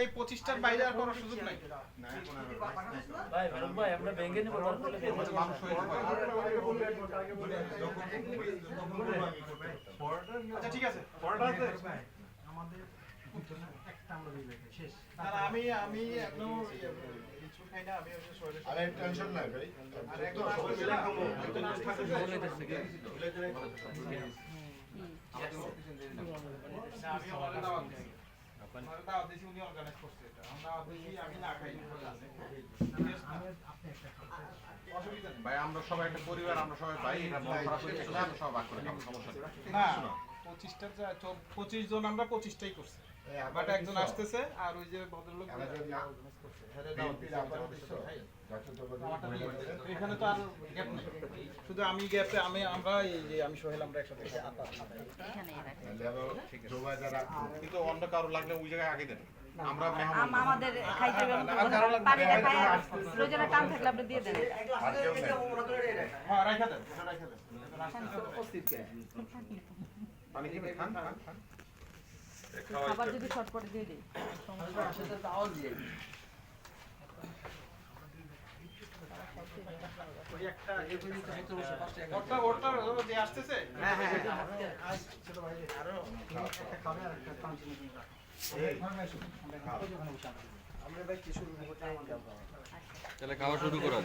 এই 25টার বাইরে আর কোনো সুযোগ নাই। ভাই ভাই আমরা ব্যাংকে নিব মানুষ হয়ে যাবে। আচ্ছা ঠিক আছে আমাদের একটা আমরা দিলে শেষ না আমি একদম কিছু খাই না আমি ওই শরীরে আরে টেনশন নাই ভাই আর একদম সবাই মিলে খাবো একদম থাকে বলে দিতেছে কি না আমি ওনারে দাওয়াত দিছি ওনারে দাওয়াত দিছি উনি অর্গানাইজ করছে এটা আমরা দাওয়াত দিছি আমি না খাই ভাই আমরা সবাই একটা পরিবার আমরা সবাই ভাই এটা মন খারাপ হয়ে গেছে আমরা সবাই ভাগ করে খাবো সমস্যা নেই না 25 জন আমরা 25টাই করছি বাট একজন আসতেছে আর ওই যে ভদ্রলোক এখানে তো আর গ্যাপ নেই শুধু আমি গ্যাপে আমরা এই যে আমি সোহেল আমরা একসাথে কিন্তু অন্য কারো লাগলে ওই জায়গায় আগে দেন আমরা আমাদের খাইতে পানিটা খাই প্রয়োজনে টান থাকলে আপনি দিয়ে দেন হ্যাঁ রাখা দেন রাখা দেন পানি কি খান খান খাবার যদি শর্টকাটে দিয়ে দিই সমস্যা তাও দিয়ে ওই একটা ওটা যে আসতেছে হ্যাঁ হ্যাঁ ছোট ভাই আরো একটা খাবে আর একটা কন্টিনিউ আমরা ভাই কি শুরু করতে তাহলে খাওয়া শুরু করা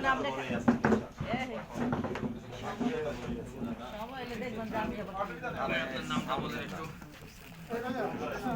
যাক দেখবেন নাম আমাদের একটু